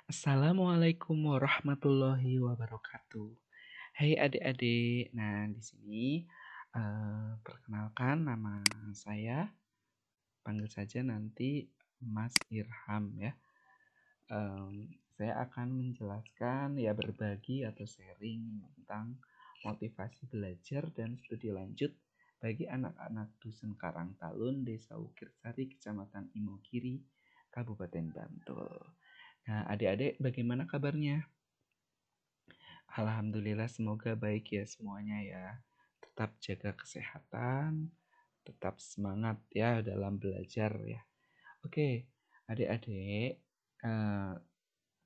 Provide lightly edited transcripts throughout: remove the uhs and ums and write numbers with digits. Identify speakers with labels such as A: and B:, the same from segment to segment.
A: Assalamualaikum warahmatullahi wabarakatuh. Hai adik-adik. Nah, di sini perkenalkan nama saya, panggil saja nanti Mas Irham ya. Saya akan menjelaskan ya berbagi atau sharing tentang motivasi belajar dan studi lanjut bagi anak-anak Dusun Karangtalun, Desa Ukirsari, Kecamatan Imogiri, Kabupaten Bantul. Nah, adik-adik bagaimana kabarnya? Alhamdulillah semoga baik ya semuanya ya. Tetap jaga kesehatan, tetap semangat ya dalam belajar ya. Oke, adik-adik,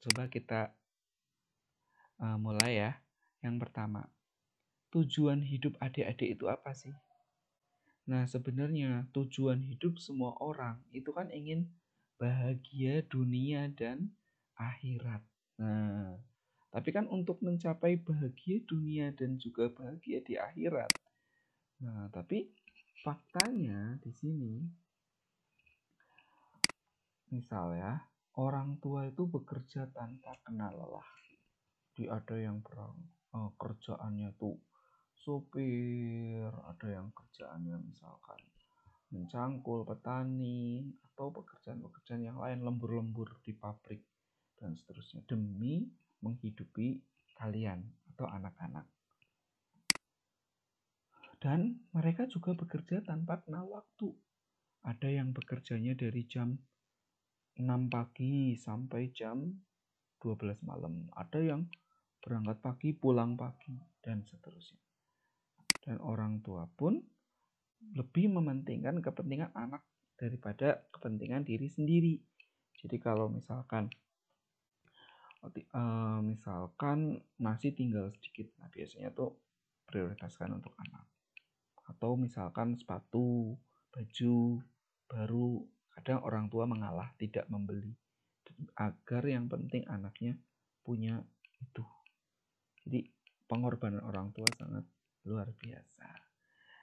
A: coba kita mulai ya. Yang pertama, tujuan hidup adik-adik itu apa sih? Nah, sebenarnya tujuan hidup semua orang itu kan ingin bahagia dunia dan akhirat. Nah, tapi kan untuk mencapai bahagia dunia dan juga bahagia di akhirat. Nah, tapi faktanya di sini, misal ya, orang tua itu bekerja tanpa kenal lelah. Ada yang kerjaannya tuh supir, ada yang kerjaannya misalkan mencangkul petani, atau pekerjaan-pekerjaan yang lain, lembur-lembur di pabrik, dan seterusnya, demi menghidupi kalian atau anak-anak. Dan mereka juga bekerja tanpa kenal waktu. Ada yang bekerjanya dari jam 6 pagi sampai jam 12 malam. Ada yang berangkat pagi, pulang pagi, dan seterusnya. Dan orang tua pun lebih mementingkan kepentingan anak daripada kepentingan diri sendiri. Jadi kalau misalkan masih tinggal sedikit, nah biasanya tuh prioritaskan untuk anak. Atau misalkan sepatu, baju baru, kadang orang tua mengalah tidak membeli agar yang penting anaknya punya itu. Jadi pengorbanan orang tua sangat luar biasa.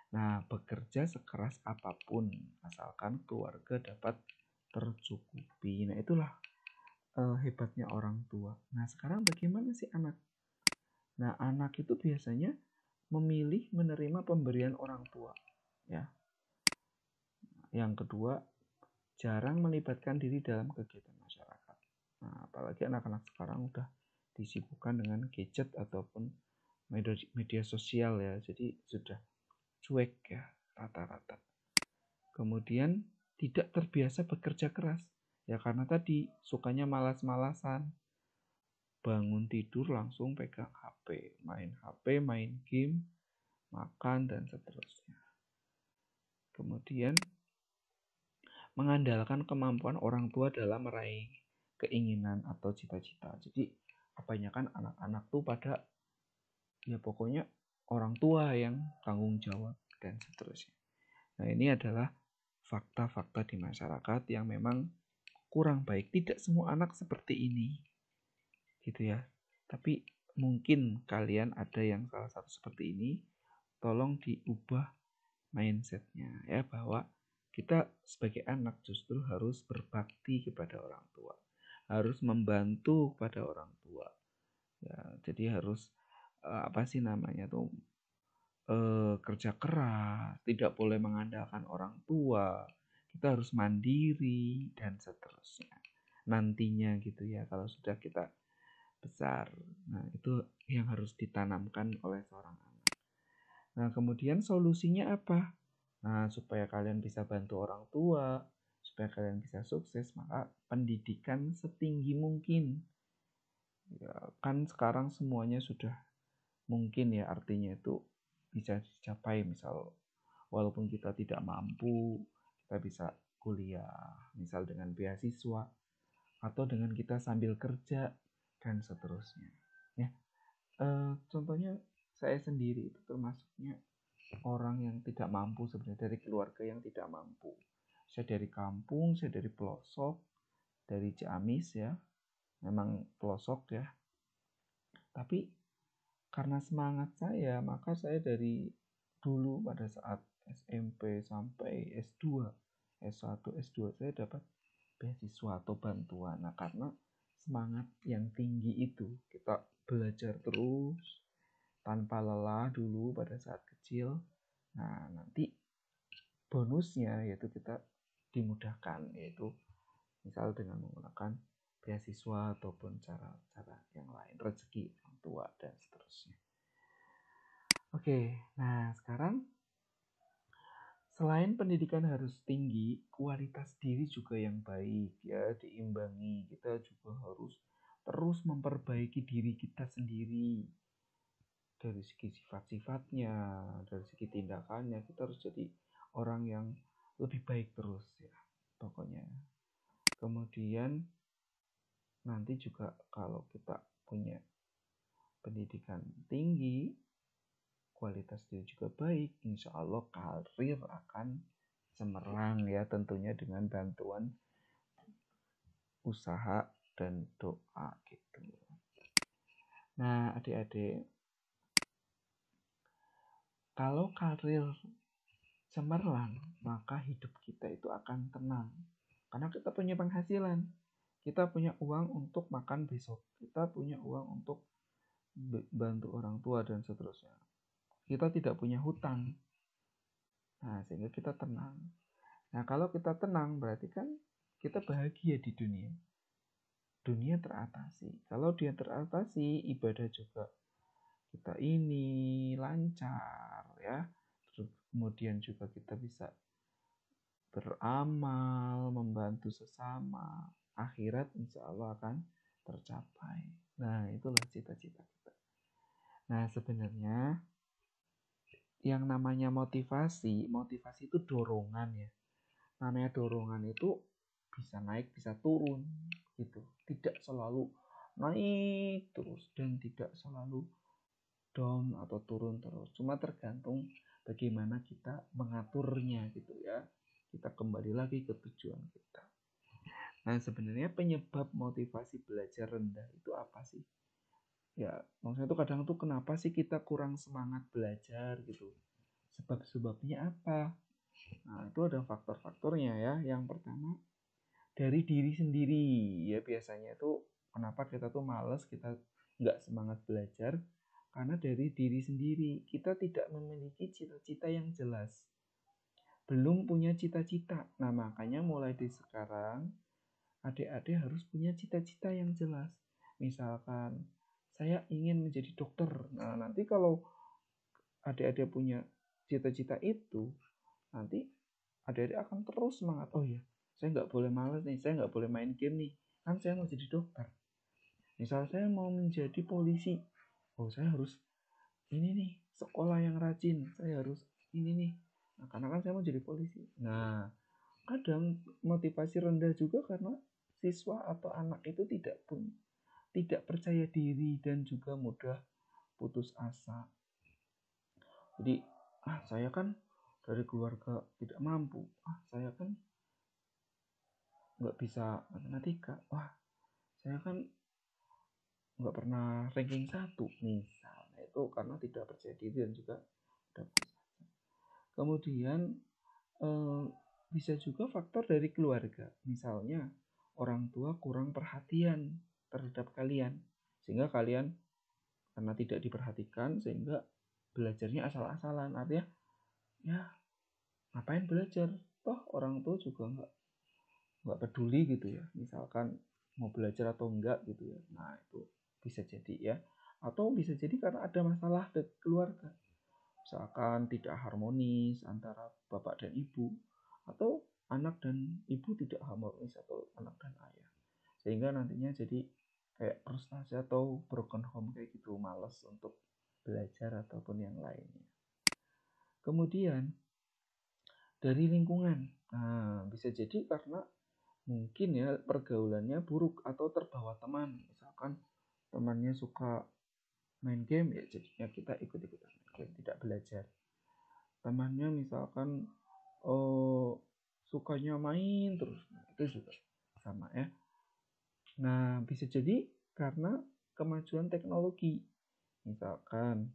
A: Nah, bekerja sekeras apapun asalkan keluarga dapat tercukupi. Nah, itulah hebatnya orang tua. Nah, sekarang bagaimana sih anak? Nah, anak itu biasanya memilih menerima pemberian orang tua, ya. Yang kedua, jarang melibatkan diri dalam kegiatan masyarakat. Nah, apalagi anak-anak sekarang udah disibukkan dengan gadget ataupun media sosial ya. Jadi sudah cuek ya rata-rata. Kemudian tidak terbiasa bekerja keras. Ya karena tadi sukanya malas-malasan. Bangun tidur langsung pegang HP, main game, makan, dan seterusnya. Kemudian mengandalkan kemampuan orang tua dalam meraih keinginan atau cita-cita. Jadi kebanyakan anak-anak tuh pada ya pokoknya orang tua yang tanggung jawab dan seterusnya. Nah, ini adalah fakta-fakta di masyarakat yang memang kurang baik. Tidak semua anak seperti ini, gitu ya. Tapi mungkin kalian ada yang salah satu seperti ini. Tolong diubah mindsetnya ya, bahwa kita sebagai anak justru harus berbakti kepada orang tua, harus membantu kepada orang tua. Ya, jadi harus kerja keras, tidak boleh mengandalkan orang tua, kita harus mandiri dan seterusnya. Nantinya gitu ya, kalau sudah kita besar. Nah, itu yang harus ditanamkan oleh seorang anak. Nah, kemudian solusinya apa? Nah, supaya kalian bisa bantu orang tua, supaya kalian bisa sukses, maka pendidikan setinggi mungkin. Ya, kan sekarang semuanya sudah mungkin ya, artinya itu bisa dicapai. Misal walaupun kita tidak mampu, kita bisa kuliah, misal dengan beasiswa atau dengan kita sambil kerja dan seterusnya. Ya, contohnya saya sendiri itu termasuknya orang yang tidak mampu sebenarnya, dari keluarga yang tidak mampu. Saya dari kampung, saya dari pelosok, dari Ciamis ya, memang pelosok ya. Tapi karena semangat saya, maka saya dari dulu pada saat SMP sampai S2, S1, S2 saya dapat beasiswa atau bantuan. Nah, karena semangat yang tinggi itu, kita belajar terus tanpa lelah dulu pada saat kecil. Nah, nanti bonusnya yaitu kita dimudahkan, yaitu misal dengan menggunakan beasiswa ataupun cara-cara yang lain, rezeki orang tua dan seterusnya. Oke, nah sekarang selain pendidikan harus tinggi, kualitas diri juga yang baik ya, diimbangi. Kita juga harus terus memperbaiki diri kita sendiri. Dari segi sifat-sifatnya, dari segi tindakannya, kita harus jadi orang yang lebih baik terus ya, pokoknya. Kemudian nanti juga kalau kita punya pendidikan tinggi, kualitas diri juga baik, insya Allah karir akan cemerlang ya, tentunya dengan bantuan usaha dan doa gitu. Nah, adik-adik, kalau karir cemerlang, maka hidup kita itu akan tenang. Karena kita punya penghasilan, kita punya uang untuk makan besok, kita punya uang untuk bantu orang tua dan seterusnya. Kita tidak punya hutang. Nah, sehingga kita tenang. Nah, kalau kita tenang berarti kan kita bahagia di dunia. Dunia teratasi. Kalau dia teratasi, ibadah juga kita ini lancar ya. Terus kemudian juga kita bisa beramal, membantu sesama. Akhirat insya Allah akan tercapai. Nah, itulah cita-cita kita. Nah, sebenarnya yang namanya motivasi itu dorongan ya. Namanya dorongan itu bisa naik, bisa turun gitu. Tidak selalu naik terus dan tidak selalu down atau turun terus. Cuma tergantung bagaimana kita mengaturnya gitu ya. Kita kembali lagi ke tujuan kita. Nah, sebenarnya penyebab motivasi belajar rendah itu apa sih? Ya, maksudnya tuh kadang tuh kenapa sih kita kurang semangat belajar gitu? Sebab-sebabnya apa? Nah, itu ada faktor-faktornya ya. Yang pertama, dari diri sendiri. Ya, biasanya itu kenapa kita tuh males, kita nggak semangat belajar. Karena dari diri sendiri. Kita tidak memiliki cita-cita yang jelas. Belum punya cita-cita. Nah, makanya mulai dari sekarang, adik-adik harus punya cita-cita yang jelas. Misalkan, saya ingin menjadi dokter. Nah, nanti kalau adik-adik punya cita-cita itu, nanti adik-adik akan terus semangat. Oh ya, saya nggak boleh malas nih, saya nggak boleh main game nih, kan saya mau jadi dokter. Misal saya mau menjadi polisi, oh saya harus ini nih, sekolah yang rajin, saya harus ini nih. Nah, karena kan saya mau jadi polisi. Nah, kadang motivasi rendah juga karena siswa atau anak itu tidak percaya diri dan juga mudah putus asa. Jadi, saya kan dari keluarga tidak mampu, saya kan nggak bisa matematika, saya kan nggak pernah ranking 1 misalnya, itu karena tidak percaya diri dan juga tidak putus asa. Kemudian bisa juga faktor dari keluarga, misalnya orang tua kurang perhatian terhadap kalian, sehingga kalian karena tidak diperhatikan sehingga belajarnya asal-asalan. Artinya ya ngapain belajar, toh orang tua juga nggak peduli gitu ya, misalkan mau belajar atau enggak gitu ya. Nah, itu bisa jadi ya, atau bisa jadi karena ada masalah di keluarga, misalkan tidak harmonis antara bapak dan ibu, atau anak dan ibu tidak harmonis, atau anak dan ayah, sehingga nantinya jadi kayak frustasi atau broken home kayak gitu, malas untuk belajar ataupun yang lainnya. Kemudian dari lingkungan, nah bisa jadi karena mungkin ya pergaulannya buruk atau terbawa teman, misalkan temannya suka main game, ya jadinya kita ikut-ikutan main game, tidak belajar. Temannya misalkan sukanya main terus, itu juga sama ya. Nah, bisa jadi karena kemajuan teknologi, misalkan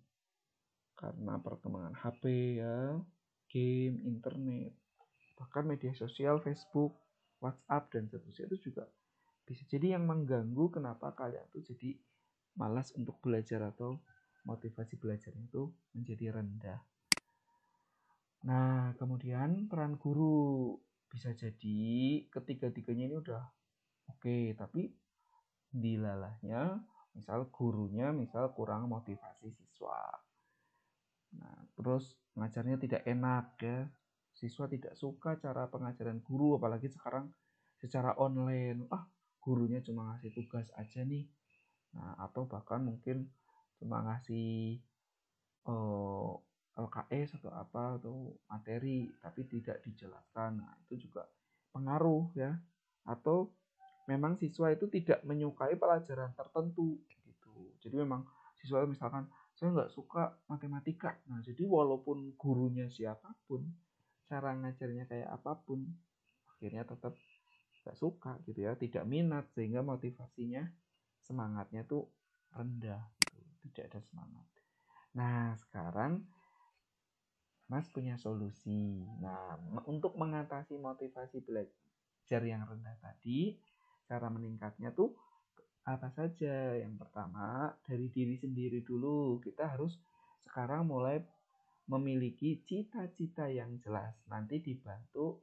A: karena perkembangan HP ya, game, internet, bahkan media sosial, Facebook, WhatsApp dan seterusnya, itu juga bisa jadi yang mengganggu kenapa kalian tuh jadi malas untuk belajar atau motivasi belajarnya itu menjadi rendah. Nah, kemudian peran guru bisa jadi ketiga-tiganya ini udah oke, tapi dilalahnya misal gurunya kurang motivasi siswa. Nah, terus ngajarnya tidak enak ya. Siswa tidak suka cara pengajaran guru, apalagi sekarang secara online. Gurunya cuma ngasih tugas aja nih. Nah, atau bahkan mungkin cuma ngasih LKS atau apa atau materi tapi tidak dijelaskan. Nah, itu juga pengaruh ya. Atau memang siswa itu tidak menyukai pelajaran tertentu gitu. Jadi memang siswa misalkan saya nggak suka matematika. Nah, jadi walaupun gurunya siapapun, cara ngajarnya kayak apapun, akhirnya tetap nggak suka gitu ya, tidak minat sehingga motivasinya, semangatnya tuh rendah gitu, tidak ada semangat. Nah, sekarang Mas punya solusi. Nah, untuk mengatasi motivasi belajar yang rendah tadi, cara meningkatnya tuh apa saja? Yang pertama, dari diri sendiri dulu. Kita harus sekarang mulai memiliki cita-cita yang jelas. Nanti dibantu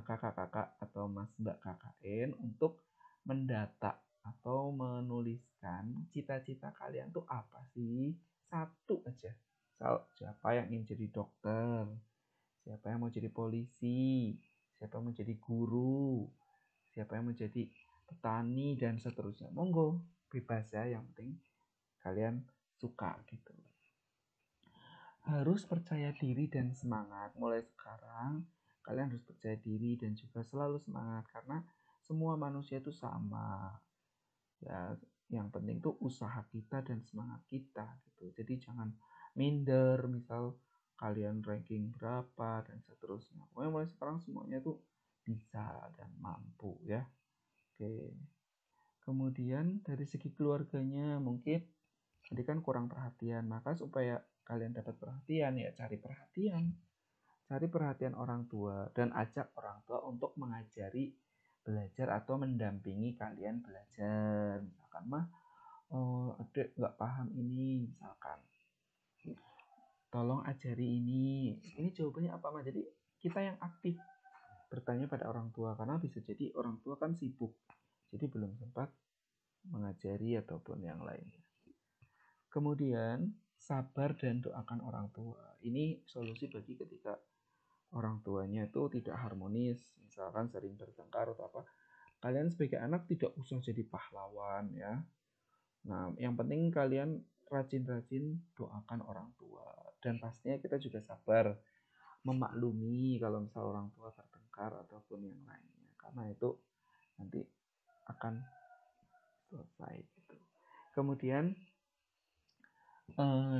A: kakak-kakak atau mas mbak KKN untuk mendata atau menuliskan cita-cita kalian tuh apa sih? Satu aja. Siapa yang ingin jadi dokter, siapa yang mau jadi polisi, siapa yang mau jadi guru, siapa yang mau jadi petani, dan seterusnya. Monggo, bebas ya, yang penting kalian suka gitu. Harus percaya diri dan semangat. Mulai sekarang kalian harus percaya diri dan juga selalu semangat, karena semua manusia itu sama ya. Yang penting tuh usaha kita dan semangat kita gitu. Jadi jangan minder, misal kalian ranking berapa dan seterusnya. Pokoknya mulai sekarang semuanya tuh bisa dan mampu ya. Oke. Kemudian dari segi keluarganya, mungkin tadi kan kurang perhatian, maka supaya kalian dapat perhatian ya cari perhatian. Cari perhatian orang tua dan ajak orang tua untuk mengajari belajar atau mendampingi kalian belajar. Misalkan mah, adik nggak paham ini, misalkan tolong ajari ini jawabannya apa mah. Jadi kita yang aktif bertanya pada orang tua, karena bisa jadi orang tua kan sibuk, jadi belum sempat mengajari ataupun yang lainnya. Kemudian sabar dan doakan orang tua. Ini solusi bagi ketika orang tuanya itu tidak harmonis, misalkan sering bertengkar atau apa. Kalian sebagai anak tidak usah jadi pahlawan ya. Nah, yang penting kalian rajin-rajin doakan orang tua, dan pastinya kita juga sabar memaklumi kalau misal orang tua bertengkar ataupun yang lainnya, karena itu nanti akan selesai gitu. Kemudian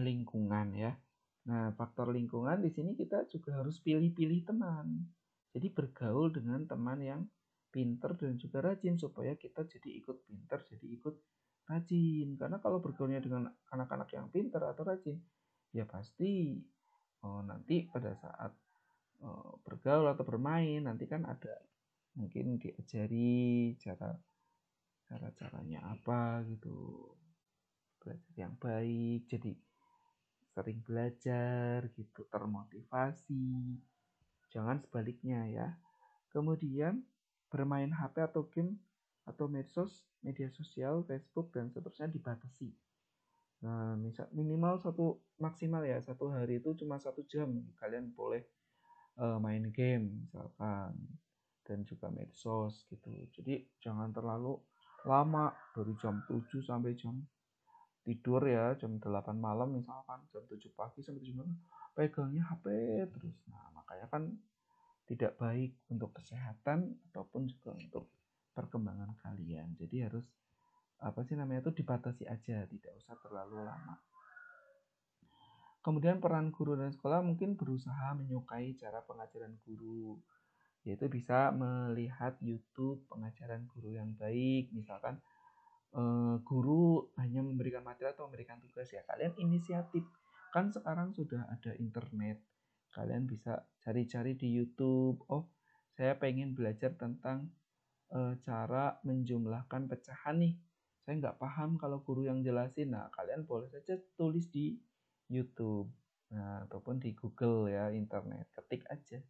A: lingkungan ya. Nah, faktor lingkungan di sini kita juga harus pilih-pilih teman. Jadi bergaul dengan teman yang pinter dan juga rajin, supaya kita jadi ikut pinter, jadi ikut rajin. Karena kalau bergaulnya dengan anak-anak yang pinter atau rajin, ya pasti nanti pada saat bergaul atau bermain, nanti kan ada mungkin diajari caranya apa gitu, belajar yang baik, jadi sering belajar gitu, termotivasi. Jangan sebaliknya ya. Kemudian bermain HP atau game atau media sosial, Facebook dan seterusnya dibatasi. Nah, misal minimal maksimal ya 1 hari itu cuma 1 jam kalian boleh main game misalkan, dan juga medsos gitu. Jadi jangan terlalu lama, dari jam 7 sampai jam tidur ya, jam 8 malam misalkan, jam 7 pagi sampai 7 malam pegangnya HP terus. Nah, makanya kan tidak baik untuk kesehatan ataupun juga untuk perkembangan kalian. Jadi harus dibatasi aja, tidak usah terlalu lama. Kemudian peran guru dan sekolah mungkin berusaha menyukai cara pengajaran guru, yaitu bisa melihat YouTube pengajaran guru yang baik. Misalkan guru hanya memberikan materi atau memberikan tugas, ya kalian inisiatif. Kan sekarang sudah ada internet, kalian bisa cari-cari di YouTube. Oh, saya pengen belajar tentang cara menjumlahkan pecahan nih. Saya nggak paham kalau guru yang jelasin. Nah, kalian boleh saja tulis di YouTube, nah, ataupun di Google ya, internet. Ketik aja.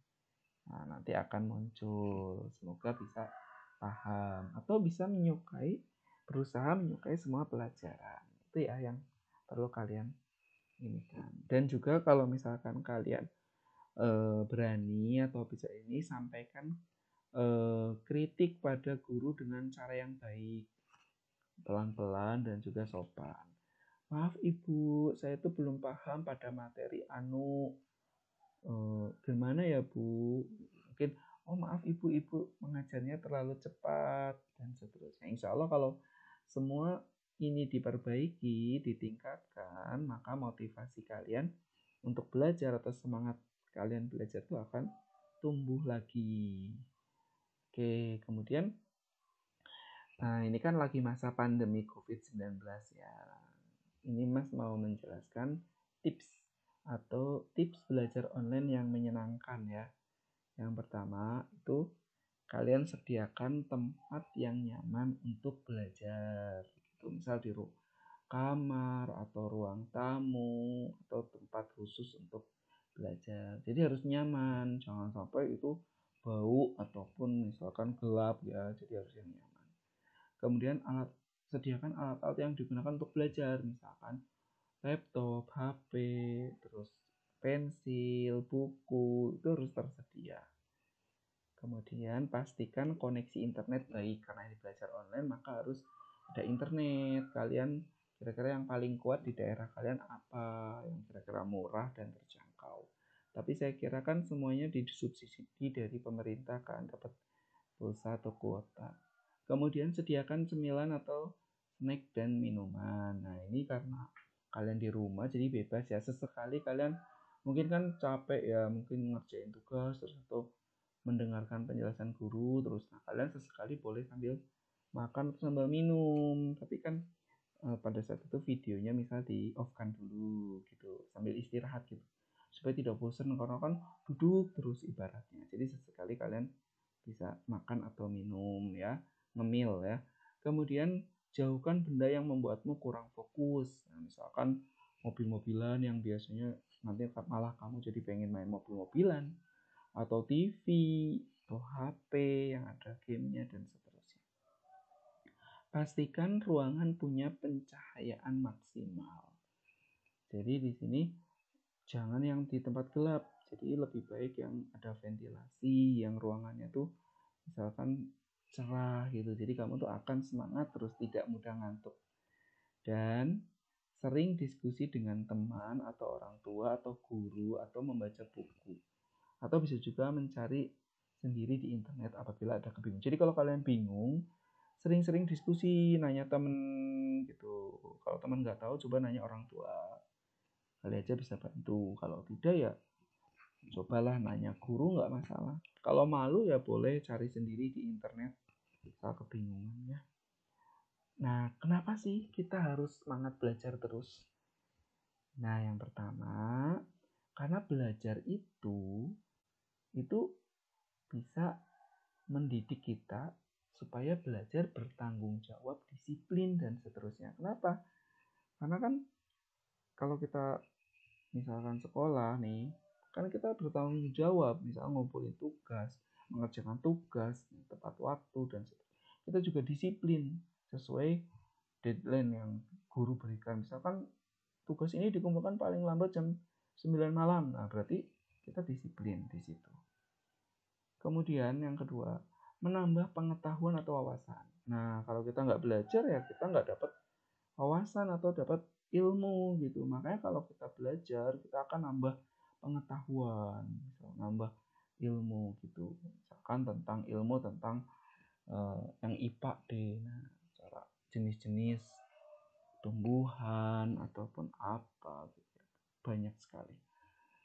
A: Nah, nanti akan muncul. Semoga bisa paham atau bisa berusaha menyukai semua pelajaran. Itu ya yang perlu kalian ini kan. Dan juga kalau misalkan kalian berani atau bisa ini, sampaikan kritik pada guru dengan cara yang baik, pelan-pelan dan juga sopan. Maaf ibu, saya itu belum paham pada materi gimana ya bu, mungkin maaf ibu mengajarnya terlalu cepat dan seterusnya. Insya Allah kalau semua ini diperbaiki, ditingkatkan, maka motivasi kalian untuk belajar atau semangat kalian belajar itu akan tumbuh lagi. Oke, kemudian nah ini kan lagi masa pandemi COVID-19 ya. Ini Mas mau menjelaskan tips belajar online yang menyenangkan ya. Yang pertama itu kalian sediakan tempat yang nyaman untuk belajar. Itu misal di kamar atau ruang tamu atau tempat khusus untuk belajar. Jadi harus nyaman, jangan sampai itu bau ataupun misalkan gelap ya. Jadi harus yang nyaman. Kemudian sediakan alat-alat yang digunakan untuk belajar, misalkan laptop, HP, terus pensil, buku, itu harus tersedia. Kemudian pastikan koneksi internet baik, karena ini belajar online maka harus ada internet. Kalian kira-kira yang paling kuat di daerah kalian apa, yang kira-kira murah dan terjangkau. Tapi saya kira kan semuanya disubsidi dari pemerintah kan, dapat pulsa atau kuota. Kemudian sediakan cemilan atau snack dan minuman. Nah ini karena kalian di rumah jadi bebas ya. Sesekali kalian mungkin kan capek ya, mungkin ngerjain tugas terus atau mendengarkan penjelasan guru terus. Nah kalian sesekali boleh sambil makan atau sambil minum. Tapi kan pada saat itu videonya misal di off kan dulu gitu, sambil istirahat gitu, supaya tidak bosan karena kan duduk terus ibaratnya. Jadi sesekali kalian bisa makan atau minum ya, ngemil ya. Kemudian jauhkan benda yang membuatmu kurang fokus. Nah, misalkan mobil-mobilan yang biasanya nanti malah kamu jadi pengen main mobil-mobilan, atau TV, atau HP yang ada gamenya dan seterusnya. Pastikan ruangan punya pencahayaan maksimal. Jadi di sini jangan yang di tempat gelap. Jadi lebih baik yang ada ventilasi, yang ruangannya tuh misalkan cerah gitu. Jadi kamu tuh akan semangat terus, tidak mudah ngantuk. Dan sering diskusi dengan teman atau orang tua atau guru atau membaca buku. Atau bisa juga mencari sendiri di internet apabila ada kebingungan. Jadi kalau kalian bingung, sering-sering diskusi, nanya temen gitu. Kalau teman nggak tahu, coba nanya orang tua. Kali aja bisa bantu. Kalau tidak ya cobalah nanya guru, nggak masalah. Kalau malu ya boleh cari sendiri di internet soal kebingungannya. Nah, kenapa sih kita harus semangat belajar terus? Nah, yang pertama, karena belajar itu bisa mendidik kita supaya belajar bertanggung jawab, disiplin, dan seterusnya. Kenapa? Karena kan kalau kita misalkan sekolah nih, kan kita bertanggung jawab, misalnya ngumpulin tugas, mengerjakan tugas tepat waktu, dan kita juga disiplin sesuai deadline yang guru berikan. Misalkan tugas ini dikumpulkan paling lambat jam 9 malam, nah berarti kita disiplin di situ. Kemudian yang kedua, menambah pengetahuan atau wawasan. Nah kalau kita nggak belajar ya kita nggak dapat wawasan atau dapat ilmu gitu. Makanya kalau kita belajar kita akan nambah pengetahuan, nambah ilmu gitu. Misalkan tentang ilmu tentang yang IPA deh. Nah, cara jenis-jenis tumbuhan ataupun apa gitu. Banyak sekali.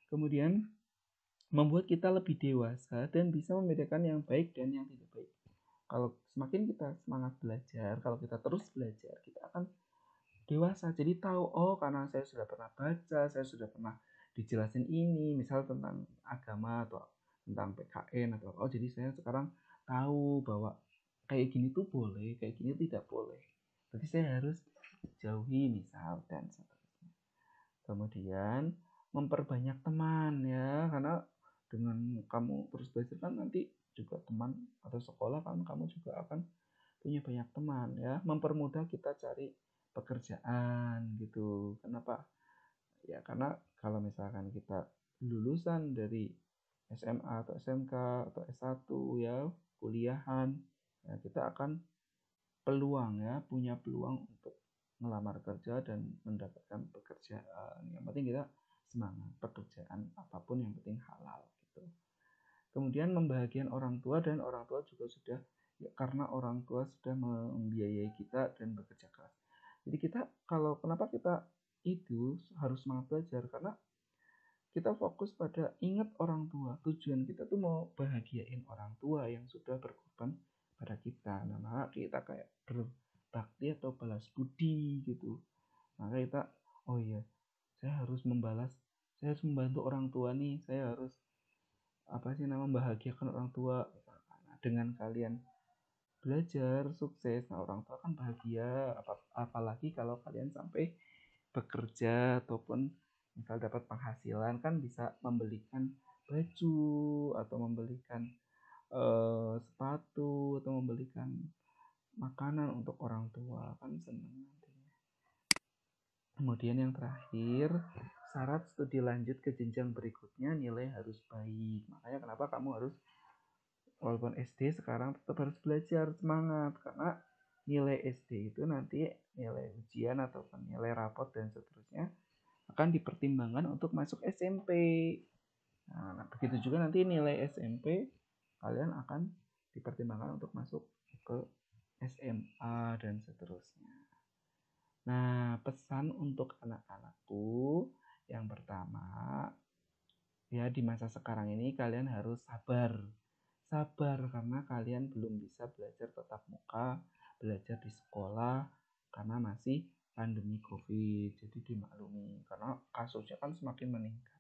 A: Kemudian membuat kita lebih dewasa dan bisa membedakan yang baik dan yang tidak baik. Kalau semakin kita semangat belajar, kalau kita terus belajar, kita akan dewasa. Jadi tahu, karena saya sudah pernah baca, saya sudah pernah dijelasin ini, misal tentang agama atau tentang PKN atau jadi saya sekarang tahu bahwa kayak gini tuh boleh, kayak gini tidak boleh. Berarti saya harus jauhi misal dan seterusnya. Kemudian memperbanyak teman ya, karena dengan kamu terus belajar kan nanti juga teman atau sekolah kan kamu juga akan punya banyak teman ya. Mempermudah kita cari pekerjaan gitu. Kenapa? Ya karena kalau misalkan kita lulusan dari SMA atau SMK atau S1 ya, kuliahan, ya kita akan punya peluang untuk melamar kerja dan mendapatkan pekerjaan. Yang penting kita semangat, pekerjaan apapun yang penting halal gitu. Kemudian membahagiakan orang tua, dan orang tua juga sudah ya, karena orang tua sudah membiayai kita dan bekerja keras. Jadi kita kenapa kita itu harus semangat belajar, karena kita fokus pada ingat orang tua. Tujuan kita tuh mau bahagiain orang tua yang sudah berkorban pada kita. Nah, maka kita kayak berbakti atau balas budi gitu. Maka kita, oh iya, saya harus membantu orang tua nih. Saya harus membahagiakan orang tua. Nah, dengan kalian belajar sukses, nah orang tua kan bahagia. Apalagi kalau kalian sampai bekerja ataupun misal dapat penghasilan, kan bisa membelikan baju atau membelikan sepatu atau membelikan makanan untuk orang tua, kan senang nantinya. Kemudian yang terakhir, syarat studi lanjut ke jenjang berikutnya nilai harus baik. Makanya kenapa kamu harus walaupun SD sekarang tetap harus belajar, semangat, karena nilai SD itu nanti nilai ujian ataupun nilai rapot dan seterusnya akan dipertimbangkan untuk masuk SMP. Nah, begitu juga nanti nilai SMP kalian akan dipertimbangkan untuk masuk ke SMA dan seterusnya. Nah, pesan untuk anak-anakku yang pertama, ya di masa sekarang ini kalian harus sabar. Sabar karena kalian belum bisa belajar tatap muka, belajar di sekolah karena masih pandemi COVID. Jadi dimaklumi karena kasusnya kan semakin meningkat.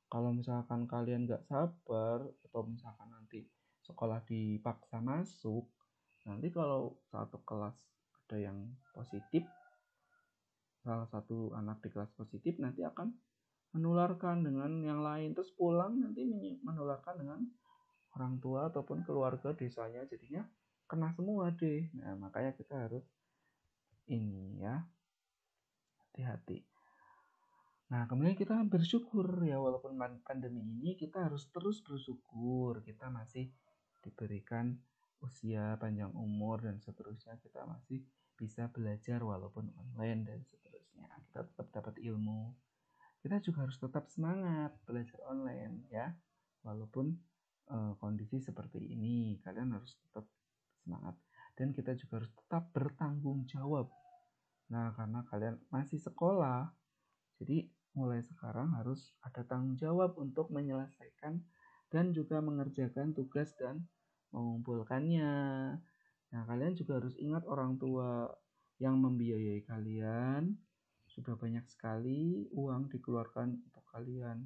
A: Kalau misalkan kalian nggak sabar atau misalkan nanti sekolah dipaksa masuk, nanti kalau satu kelas ada yang positif, salah satu anak di kelas positif nanti akan menularkan dengan yang lain, terus pulang nanti menularkan dengan orang tua ataupun keluarga desanya, jadinya kena semua deh. Nah, makanya kita harus ini ya, hati-hati. Nah, kemudian kita bersyukur ya, walaupun pandemi ini kita harus terus bersyukur. Kita masih diberikan usia panjang umur dan seterusnya, kita masih bisa belajar walaupun online dan seterusnya. Kita tetap dapat ilmu. Kita juga harus tetap semangat belajar online ya. Walaupun kondisi seperti ini, kalian harus tetap semangat. Dan kita juga harus tetap bertanggung jawab. Nah, karena kalian masih sekolah, jadi mulai sekarang harus ada tanggung jawab untuk menyelesaikan dan juga mengerjakan tugas dan mengumpulkannya. Nah, kalian juga harus ingat orang tua yang membiayai kalian. Sudah banyak sekali uang dikeluarkan untuk kalian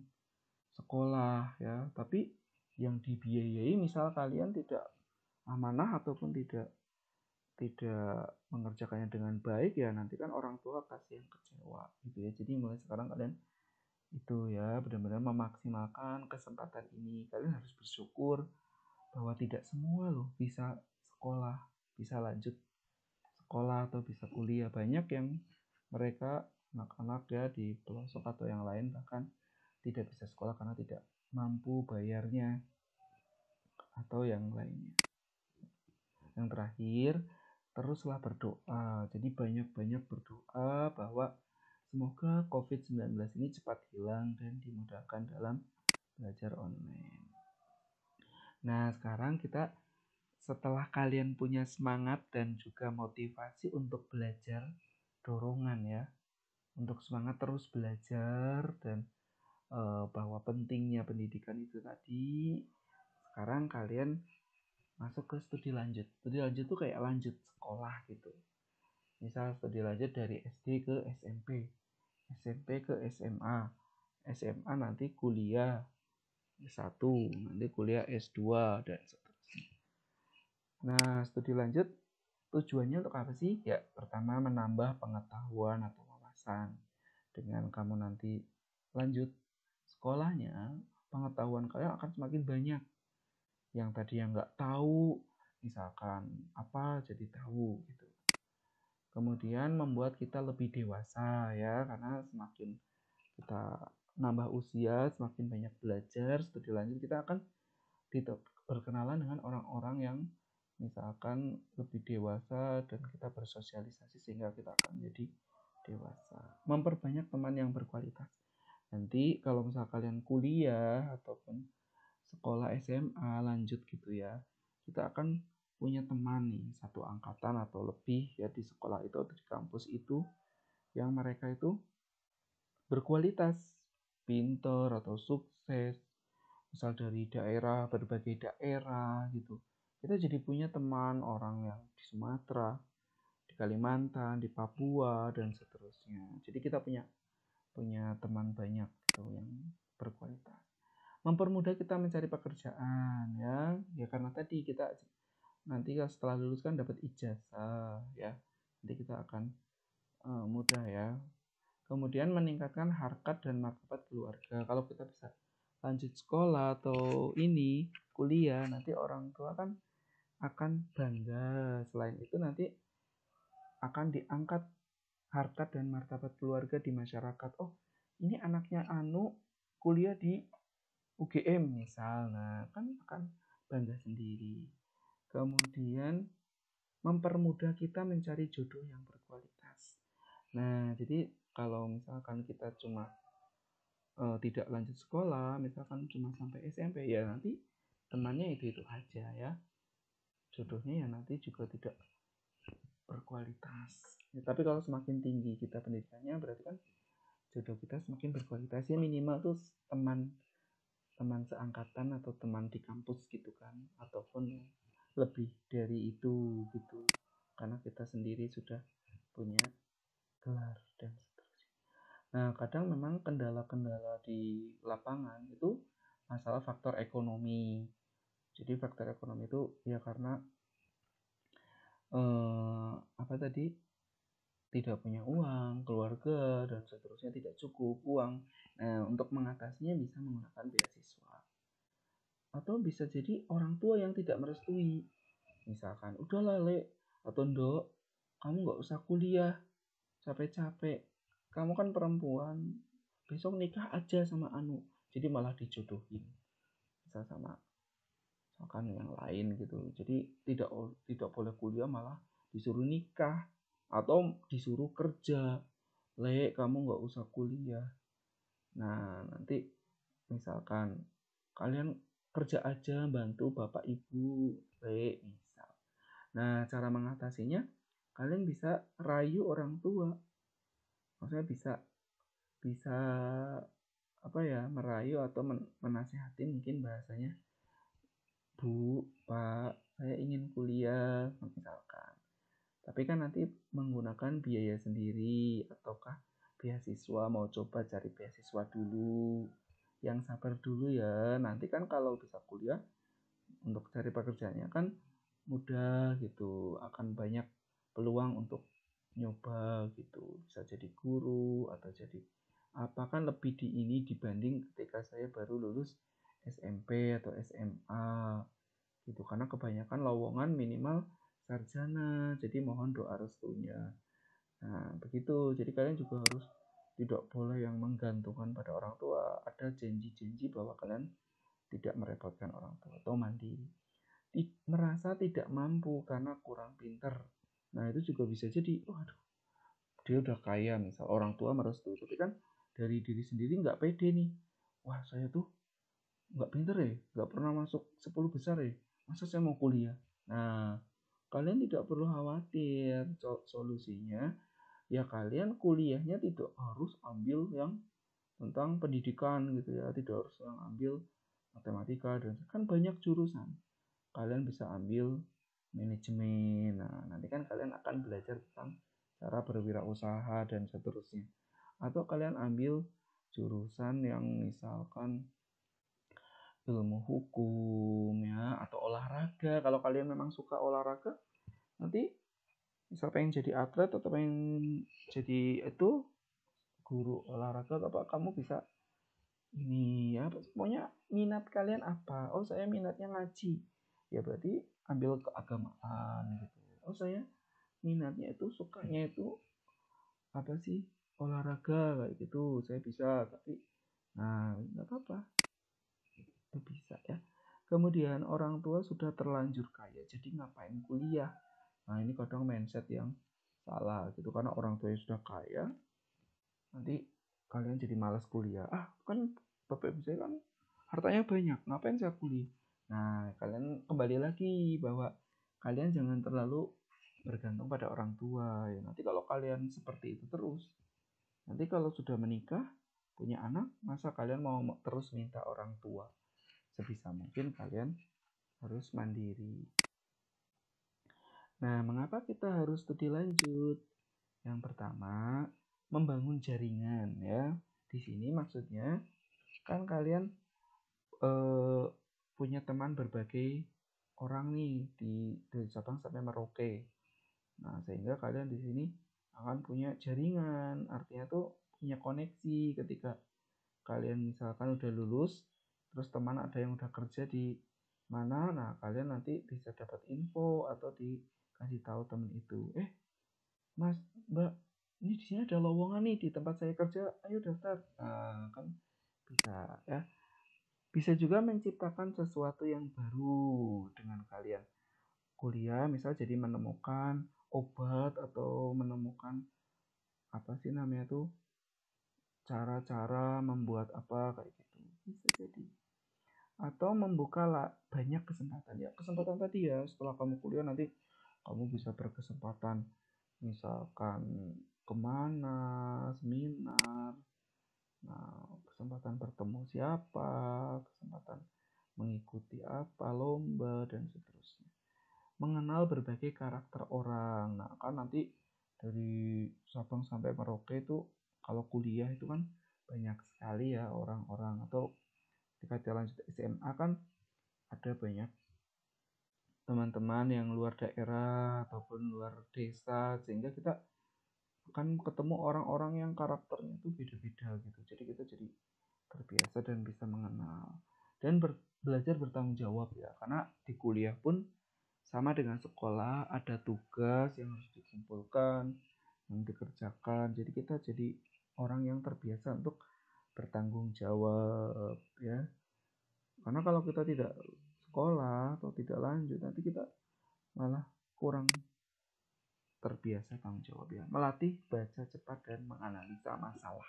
A: sekolah ya. Tapi yang dibiayai misal kalian tidak amanah ataupun tidak mengerjakannya dengan baik, ya nanti kan orang tua kasih yang kecewa gitu ya. Jadi mulai sekarang kalian itu ya benar-benar memaksimalkan kesempatan ini. Kalian harus bersyukur bahwa tidak semua loh bisa sekolah, bisa lanjut sekolah atau bisa kuliah. Banyak yang mereka anak-anak ya di pelosok atau yang lain bahkan tidak bisa sekolah karena tidak mampu bayarnya atau yang lainnya. Yang terakhir, teruslah berdoa. Jadi banyak-banyak berdoa bahwa semoga COVID-19 ini cepat hilang dan dimudahkan dalam belajar online. Nah, sekarang kita setelah kalian punya semangat dan juga motivasi untuk belajar, dorongan ya, untuk semangat terus belajar dan bahwa pentingnya pendidikan itu tadi, sekarang kalian masuk ke studi lanjut. Studi lanjut tuh kayak lanjut sekolah gitu. Misal studi lanjut dari SD ke SMP, SMP ke SMA, SMA nanti kuliah S1, nanti kuliah S2 dan seterusnya. Nah, studi lanjut tujuannya untuk apa sih? Ya, pertama menambah pengetahuan atau wawasan. Dengan kamu nanti lanjut sekolahnya, pengetahuan kalian akan semakin banyak. Yang tadi yang nggak tahu, misalkan apa jadi tahu gitu. Kemudian membuat kita lebih dewasa ya, karena semakin kita nambah usia, semakin banyak belajar, studi lanjut kita akan berkenalan dengan orang-orang yang misalkan lebih dewasa dan kita bersosialisasi sehingga kita akan menjadi dewasa. Memperbanyak teman yang berkualitas. Nanti kalau misal kalian kuliah ataupun sekolah SMA lanjut gitu ya, kita akan punya teman nih satu angkatan atau lebih ya di sekolah itu atau di kampus itu yang mereka itu berkualitas, pinter atau sukses, misal dari daerah, berbagai daerah gitu. Kita jadi punya teman orang yang di Sumatera, di Kalimantan, di Papua dan seterusnya. Jadi kita punya punya teman banyak gitu yang berkualitas. Mempermudah kita mencari pekerjaan ya. Ya karena tadi kita nanti setelah lulus kan dapat ijazah ya. Nanti kita akan mudah ya. Kemudian meningkatkan harkat dan martabat keluarga. Kalau kita bisa lanjut sekolah atau ini kuliah, nanti orang tua kan akan bangga. Selain itu nanti akan diangkat harkat dan martabat keluarga di masyarakat. Oh, ini anaknya Anu kuliah di UGM misal. Nah, kan akan bangga sendiri. Kemudian mempermudah kita mencari jodoh yang berkualitas. Nah, jadi kalau misalkan kita cuma tidak lanjut sekolah, misalkan cuma sampai SMP, ya nanti temannya itu aja ya. Jodohnya ya nanti juga tidak berkualitas. Ya, tapi kalau semakin tinggi kita pendidikannya, berarti kan jodoh kita semakin berkualitas ya, minimal tuh teman teman seangkatan atau teman di kampus gitu kan, ataupun lebih dari itu gitu, karena kita sendiri sudah punya gelar dan seterusnya. Nah, kadang memang kendala-kendala di lapangan itu masalah faktor ekonomi. Jadi faktor ekonomi itu ya karena apa tadi, tidak punya uang, keluarga dan seterusnya tidak cukup uang. Nah, untuk mengatasinya bisa menggunakan beasiswa. Atau bisa jadi orang tua yang tidak merestui. Misalkan, udahlah Le atau Ndok, kamu nggak usah kuliah, capek-capek. Kamu kan perempuan, besok nikah aja sama Anu. Jadi malah dijodohin. Misal sama misalkan yang lain gitu. Jadi tidak boleh kuliah, malah disuruh nikah atau disuruh kerja. Le, kamu nggak usah kuliah. Nah, nanti misalkan kalian kerja aja bantu bapak ibu, Le, misal. Nah, cara mengatasinya kalian bisa rayu orang tua. Maksudnya bisa bisa apa ya, merayu atau menasihati mungkin bahasanya. Bu, Pak, saya ingin kuliah misalkan. Tapi kan nanti menggunakan biaya sendiri ataukah beasiswa, mau coba cari beasiswa dulu. Yang sabar dulu ya. Nanti kan kalau bisa kuliah untuk cari pekerjaannya kan mudah gitu. Akan banyak peluang untuk nyoba gitu. Bisa jadi guru atau jadi apa, kan lebih di ini dibanding ketika saya baru lulus SMP atau SMA gitu, karena kebanyakan lowongan minimal sarjana, jadi mohon doa restunya. Nah begitu, jadi kalian juga harus tidak boleh yang menggantungkan pada orang tua, ada janji-janji bahwa kalian tidak merepotkan orang tua atau mandiri. Merasa tidak mampu karena kurang pinter, nah itu juga bisa jadi waduh, dia udah kaya misal, orang tua merestui, tapi kan dari diri sendiri nggak pede nih, wah saya tuh nggak pinter ya, nggak pernah masuk 10 besar ya, masa saya mau kuliah. Nah, kalian tidak perlu khawatir. Solusinya ya kalian kuliahnya tidak harus ambil yang tentang pendidikan gitu ya, tidak harus yang ambil matematika, dan kan banyak jurusan. Kalian bisa ambil manajemen. Nah, nanti kan kalian akan belajar tentang cara berwirausaha dan seterusnya. Atau kalian ambil jurusan yang misalkan ilmu hukum ya, atau olahraga. Kalau kalian memang suka olahraga, nanti misal pengen jadi atlet atau pengen jadi itu guru olahraga atau apa, kamu bisa ini ya, pokoknya minat kalian apa. Oh, saya minatnya ngaji, ya berarti ambil keagamaan gitu. Oh, saya minatnya itu sukanya itu apa sih, olahraga kayak gitu, saya bisa. Tapi nah nggak apa-apa, itu bisa ya. Kemudian orang tua sudah terlanjur kaya, jadi ngapain kuliah. Nah ini kadang mindset yang salah gitu, karena orang tua sudah kaya, nanti kalian jadi malas kuliah. Kan bapak ibu saya kan hartanya banyak, ngapain saya kuliah. Nah kalian kembali lagi bahwa kalian jangan terlalu bergantung pada orang tua ya. Nanti kalau kalian seperti itu terus, nanti kalau sudah menikah punya anak, masa kalian mau terus minta orang tua? Sebisa mungkin kalian harus mandiri. Nah, mengapa kita harus studi lanjut? Yang pertama, membangun jaringan ya. Di sini maksudnya kan kalian punya teman berbagai orang nih dari Sabang sampai Merauke. Nah, sehingga kalian di sini akan punya jaringan, artinya tuh punya koneksi. Ketika kalian misalkan udah lulus, terus teman ada yang udah kerja di mana, nah kalian nanti bisa dapat info atau dikasih tahu temen itu, mas, mbak, ini di sini ada lowongan nih di tempat saya kerja, ayo daftar. Nah, kan bisa ya. Bisa juga menciptakan sesuatu yang baru dengan kalian kuliah, misal jadi menemukan obat atau menemukan apa sih namanya tuh, cara-cara membuat apa kayak gitu, bisa jadi. Atau membuka banyak kesempatan ya, kesempatan tadi ya, setelah kamu kuliah nanti kamu bisa berkesempatan misalkan kemana, seminar, nah kesempatan bertemu siapa, kesempatan mengikuti apa, lomba, dan seterusnya. Mengenal berbagai karakter orang. Nah kan nanti dari Sabang sampai Merauke itu kalau kuliah itu kan banyak sekali ya orang-orang, atau ketika lanjut SMA kan ada banyak teman-teman yang luar daerah ataupun luar desa, sehingga kita akan ketemu orang-orang yang karakternya itu beda-beda gitu. Jadi kita jadi terbiasa dan bisa mengenal dan belajar bertanggung jawab ya, karena di kuliah pun sama dengan sekolah, ada tugas yang harus dikumpulkan, yang dikerjakan. Jadi kita jadi orang yang terbiasa untuk bertanggung jawab ya. Karena kalau kita tidak sekolah atau tidak lanjut, nanti kita malah kurang terbiasa tanggung jawab ya. Melatih baca cepat dan menganalisa masalah.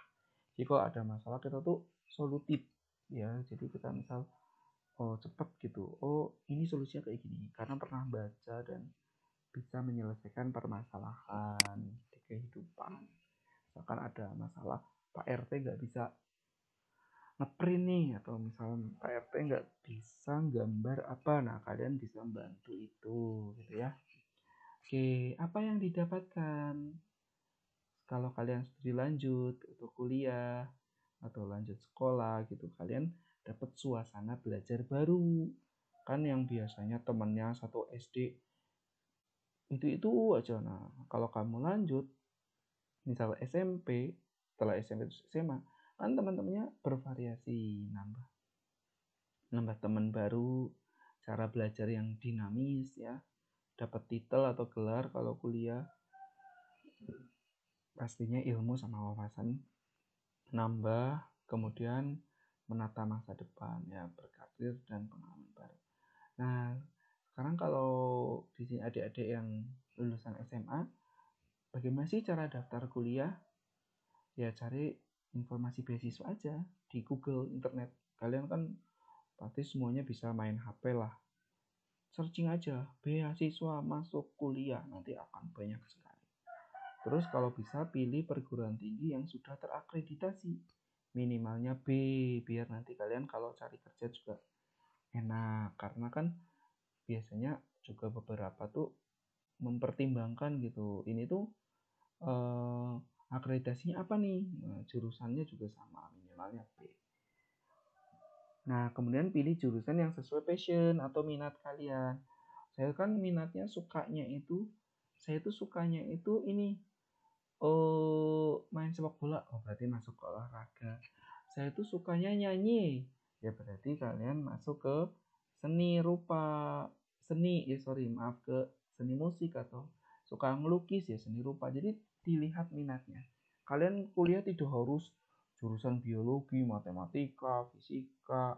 A: Jadi kalau ada masalah kita tuh solutif ya. Jadi kita misal cepat gitu. Ini solusinya kayak gini karena pernah baca dan bisa menyelesaikan permasalahan di kehidupan. Misalkan ada masalah Pak RT nggak bisa ngeprint nih, atau misalnya Pak RT nggak bisa gambar apa, nah kalian bisa membantu itu gitu ya. Oke, apa yang didapatkan kalau kalian studi lanjut atau kuliah atau lanjut sekolah gitu, kalian dapat suasana belajar baru. Kan yang biasanya temennya satu SD itu aja. Nah kalau kamu lanjut misal SMP, setelah SMP terus SMA, kan teman-temannya bervariasi, nambah teman baru, cara belajar yang dinamis ya, dapat titel atau gelar kalau kuliah, pastinya ilmu sama wawasan nambah, kemudian menata masa depan ya, berkarir dan pengalaman baru. Nah sekarang kalau di sini adik-adik yang lulusan SMA, bagaimana sih cara daftar kuliah? Ya cari informasi beasiswa aja di Google, internet. Kalian kan pasti semuanya bisa main HP lah. Searching aja beasiswa masuk kuliah, nanti akan banyak sekali. Terus kalau bisa pilih perguruan tinggi yang sudah terakreditasi, minimalnya B, biar nanti kalian kalau cari kerja juga enak. Karena kan biasanya juga beberapa tuh mempertimbangkan gitu, ini tuh akreditasinya apa nih, nah, jurusannya juga sama, minimalnya B. Nah, kemudian pilih jurusan yang sesuai passion atau minat kalian. Saya kan minatnya saya itu sukanya itu ini, main sepak bola. Oh, berarti masuk ke olahraga. Saya itu sukanya nyanyi. Ya berarti kalian masuk ke seni rupa, maaf, ke seni musik atau suka ngelukis ya seni rupa. Jadi dilihat minatnya. Kalian kuliah tidak harus jurusan biologi, matematika, fisika,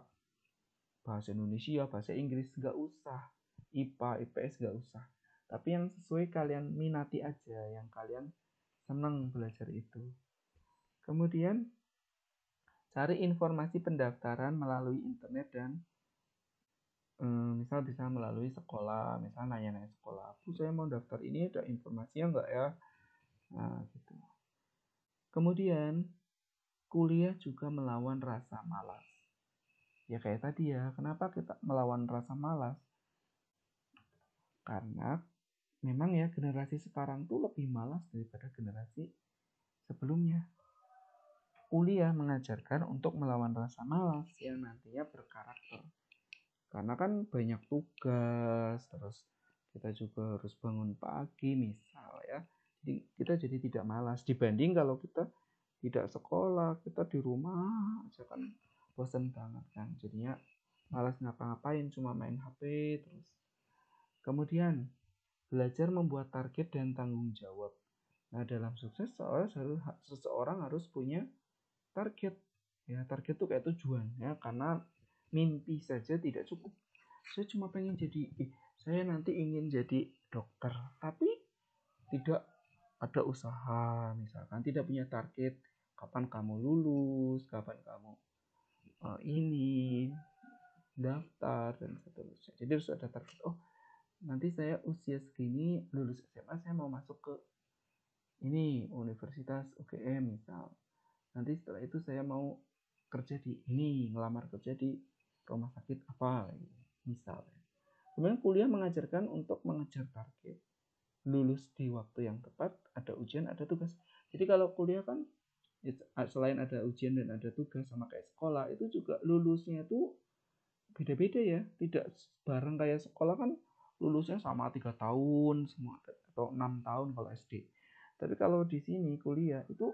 A: bahasa Indonesia, bahasa Inggris, nggak usah. IPA, IPS nggak usah. Tapi yang sesuai kalian minati aja, yang kalian senang belajar itu. Kemudian cari informasi pendaftaran melalui internet dan misal bisa melalui sekolah, misal nanya-nanya sekolah, Bu saya mau daftar ini ada informasinya nggak ya? Nah gitu. Kemudian kuliah juga melawan rasa malas. Ya kayak tadi ya, kenapa kita melawan rasa malas? Karena memang ya generasi sekarang tuh lebih malas daripada generasi sebelumnya. Kuliah mengajarkan untuk melawan rasa malas yang nantinya berkarakter. Karena kan banyak tugas, terus kita juga harus bangun pagi misal ya. Jadi kita jadi tidak malas dibanding kalau kita tidak sekolah, kita di rumah aja kan bosan banget kan. Jadinya malas ngapa-ngapain, cuma main HP terus. Kemudian belajar membuat target dan tanggung jawab. Nah, dalam sukses seseorang harus punya target. Ya, target itu kayak tujuan ya, karena mimpi saja tidak cukup. Saya cuma pengen saya nanti ingin jadi dokter, tapi tidak ada usaha, misalkan tidak punya target kapan kamu lulus, kapan kamu ini daftar dan seterusnya. Jadi harus ada target. Oh, nanti saya usia segini lulus SMA saya mau masuk ke ini Universitas UGM misal. Nanti setelah itu saya mau kerja di ini, ngelamar kerja di rumah sakit apa gitu, misalnya. Kemudian kuliah mengajarkan untuk mengejar target, lulus di waktu yang tepat, ada ujian, ada tugas. Jadi kalau kuliah kan selain ada ujian dan ada tugas sama kayak sekolah, itu juga lulusnya tuh beda-beda ya, tidak bareng kayak sekolah kan lulusnya sama 3 tahun semua atau 6 tahun kalau SD. Tapi kalau di sini kuliah itu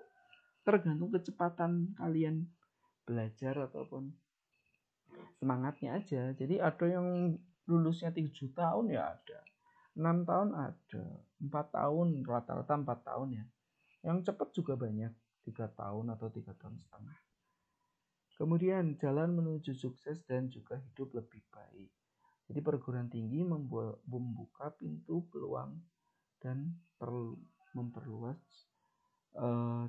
A: tergantung kecepatan kalian belajar ataupun semangatnya aja. Jadi ada yang lulusnya 7 tahun ya ada, 6 tahun ada, 4 tahun, rata-rata 4 tahun ya. Yang cepat juga banyak, 3 tahun atau 3 tahun setengah. Kemudian jalan menuju sukses dan juga hidup lebih baik. Jadi perguruan tinggi membuka pintu peluang dan memperluas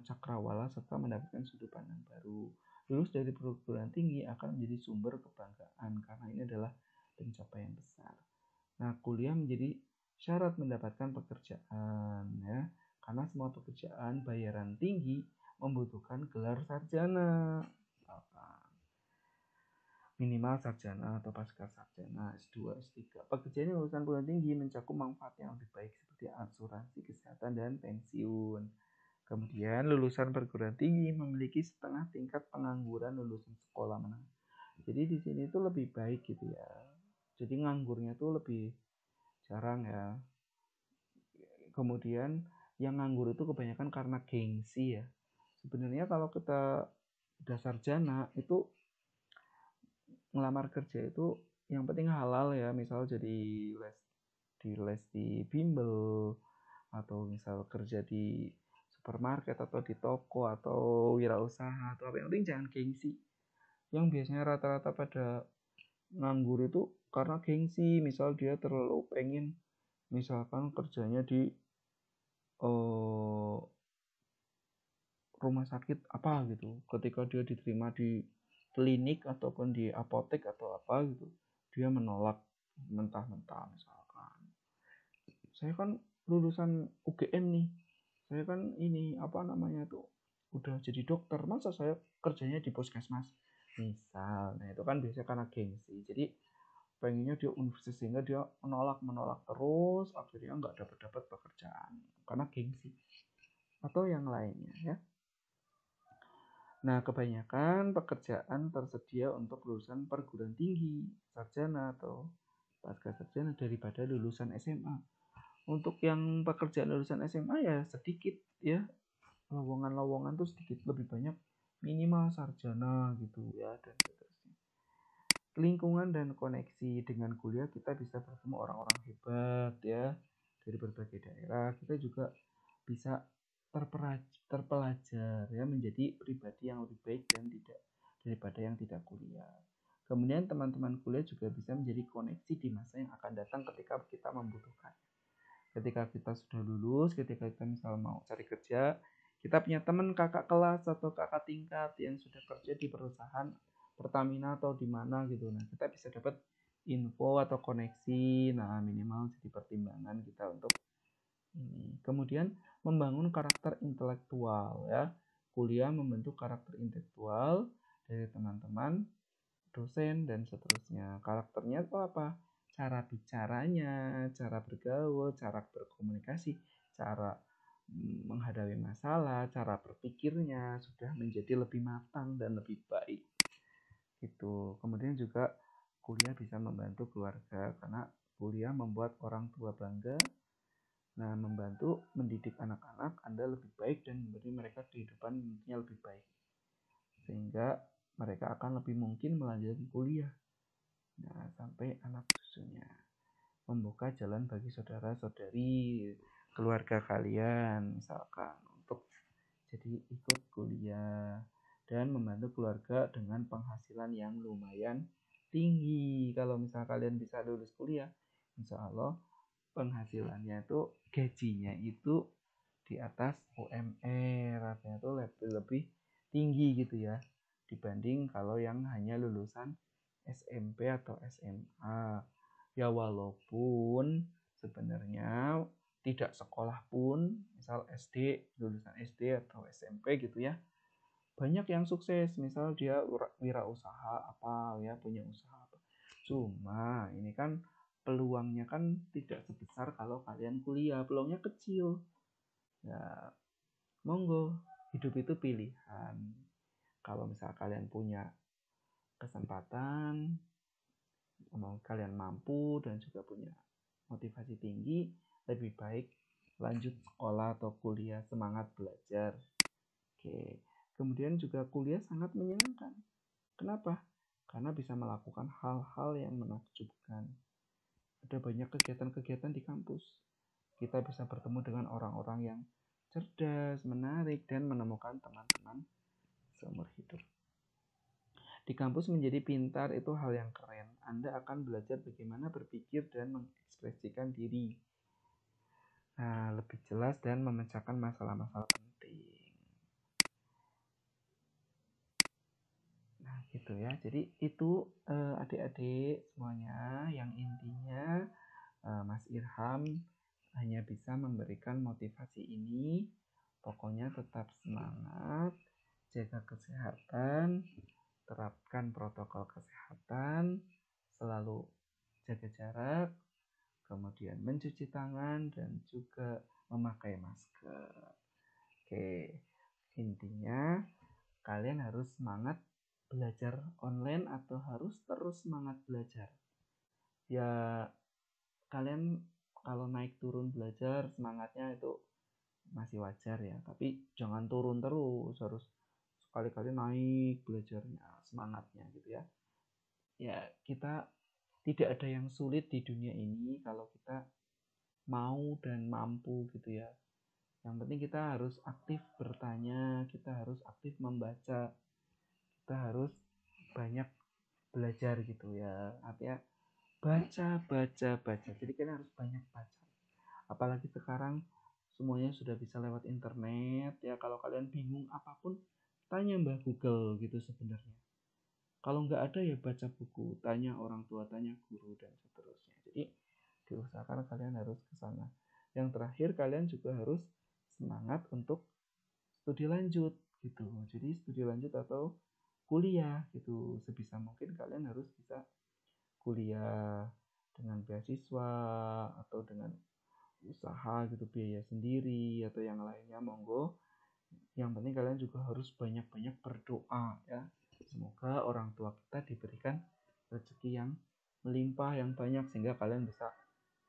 A: cakrawala serta mendapatkan sudut pandang baru. Lulus dari perguruan tinggi akan menjadi sumber kebanggaan karena ini adalah pencapaian besar. Nah, kuliah menjadi syarat mendapatkan pekerjaan ya. Karena semua pekerjaan bayaran tinggi membutuhkan gelar sarjana. Minimal sarjana atau pasca sarjana S2, S3. Pekerjaan lulusan perguruan tinggi mencakup manfaat yang lebih baik seperti asuransi kesehatan dan pensiun. Kemudian lulusan perguruan tinggi memiliki setengah tingkat pengangguran lulusan sekolah menengah. Jadi di sini itu lebih baik gitu ya. Jadi nganggurnya tuh lebih jarang ya. Kemudian yang nganggur itu kebanyakan karena gengsi ya. Sebenarnya kalau kita udah sarjana itu ngelamar kerja itu yang penting halal ya, misal jadi les di bimbel atau misal kerja di supermarket atau di toko atau wirausaha atau apa, yang penting jangan gengsi. Yang biasanya rata-rata pada nganggur itu karena gengsi, misal dia terlalu pengen misalkan kerjanya di rumah sakit apa gitu, ketika dia diterima di klinik ataupun di apotek atau apa gitu, dia menolak mentah-mentah. Misalkan saya kan lulusan UGM nih, saya kan ini apa namanya tuh udah jadi dokter, masa saya kerjanya di puskesmas misal. Nah itu kan biasanya karena gengsi, jadi pengennya dia universitas sehingga dia menolak terus, akhirnya nggak dapat pekerjaan karena gengsi atau yang lainnya ya. Nah, kebanyakan pekerjaan tersedia untuk lulusan perguruan tinggi, sarjana atau pasca sarjana daripada lulusan SMA. Untuk yang pekerjaan lulusan SMA ya sedikit ya, lowongan-lowongan tuh sedikit, lebih banyak minimal sarjana gitu ya, dan seterusnya. Lingkungan dan koneksi dengan kuliah kita bisa bertemu orang-orang hebat ya dari berbagai daerah. Kita juga bisa terpelajar ya, menjadi pribadi yang lebih baik dan tidak daripada yang tidak kuliah. Kemudian teman-teman kuliah juga bisa menjadi koneksi di masa yang akan datang ketika kita membutuhkan. Ketika kita sudah lulus, ketika kita misal mau cari kerja, kita punya teman kakak kelas atau kakak tingkat yang sudah kerja di perusahaan Pertamina atau di mana gitu. Nah, kita bisa dapat info atau koneksi. Nah, minimal jadi pertimbangan kita untuk ini. Kemudian membangun karakter intelektual ya. Kuliah membentuk karakter intelektual dari teman-teman, dosen dan seterusnya. Karakternya itu apa? Cara bicaranya, cara bergaul, cara berkomunikasi, cara menghadapi masalah, cara berpikirnya sudah menjadi lebih matang dan lebih baik. Gitu. Kemudian juga kuliah bisa membantu keluarga karena kuliah membuat orang tua bangga. Nah, membantu mendidik anak-anak Anda lebih baik dan memberi mereka kehidupan yang lebih baik. Sehingga mereka akan lebih mungkin melanjutkan kuliah. Nah, sampai anak cucunya. Membuka jalan bagi saudara-saudari keluarga kalian misalkan untuk jadi ikut kuliah dan membantu keluarga dengan penghasilan yang lumayan tinggi. Kalau misal kalian bisa lulus kuliah, insya Allah penghasilannya itu, gajinya itu di atas UMR, artinya itu lebih tinggi gitu ya dibanding kalau yang hanya lulusan SMP atau SMA. Ya walaupun sebenarnya tidak sekolah pun, misal SD, lulusan SD atau SMP gitu ya, banyak yang sukses, misal dia wirausaha apa ya, punya usaha apa. Cuma ini kan peluangnya kan tidak sebesar kalau kalian kuliah, peluangnya kecil. Ya, monggo, hidup itu pilihan. Kalau misal kalian punya kesempatan, kalian mampu dan juga punya motivasi tinggi, lebih baik lanjut sekolah atau kuliah, semangat belajar. Oke. Kemudian juga kuliah sangat menyenangkan. Kenapa? Karena bisa melakukan hal-hal yang menakjubkan. Ada banyak kegiatan-kegiatan di kampus. Kita bisa bertemu dengan orang-orang yang cerdas, menarik, dan menemukan teman-teman seumur hidup. Di kampus menjadi pintar itu hal yang keren. Anda akan belajar bagaimana berpikir dan mengekspresikan diri. Nah, lebih jelas dan memecahkan masalah-masalah penting. Nah, gitu ya. Jadi itu adik-adik semuanya, yang intinya Mas Irham hanya bisa memberikan motivasi ini. Pokoknya tetap semangat, jaga kesehatan, terapkan protokol kesehatan, selalu jaga jarak, kemudian mencuci tangan dan juga memakai masker. Oke, intinya kalian harus semangat belajar online atau harus terus semangat belajar. Ya, kalian kalau naik turun belajar semangatnya itu masih wajar ya, tapi jangan turun terus, harus sekali-kali naik belajarnya, semangatnya gitu ya. Ya, kita tidak ada yang sulit di dunia ini kalau kita mau dan mampu gitu ya. Yang penting kita harus aktif bertanya, kita harus aktif membaca, kita harus banyak belajar gitu ya. Artinya baca. Jadi kalian harus banyak baca. Apalagi sekarang semuanya sudah bisa lewat internet ya. Kalau kalian bingung apapun, tanya Mbah Google gitu sebenarnya. Kalau nggak ada ya baca buku, tanya orang tua, tanya guru dan seterusnya. Jadi diusahakan kalian harus ke sana. Yang terakhir kalian juga harus semangat untuk studi lanjut gitu. Jadi studi lanjut atau kuliah gitu. Sebisa mungkin kalian harus bisa kuliah dengan beasiswa atau dengan usaha gitu, biaya sendiri atau yang lainnya, monggo Yang penting kalian juga harus banyak-banyak berdoa ya. Semoga orang tua kita diberikan rezeki yang melimpah, yang banyak, sehingga kalian bisa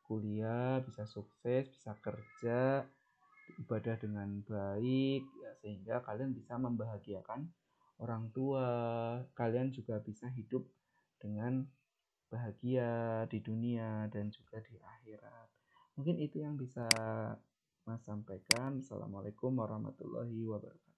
A: kuliah, bisa sukses, bisa kerja, ibadah dengan baik ya, sehingga kalian bisa membahagiakan orang tua. Kalian juga bisa hidup dengan bahagia di dunia dan juga di akhirat. Mungkin itu yang bisa Mas sampaikan. Assalamualaikum warahmatullahi wabarakatuh.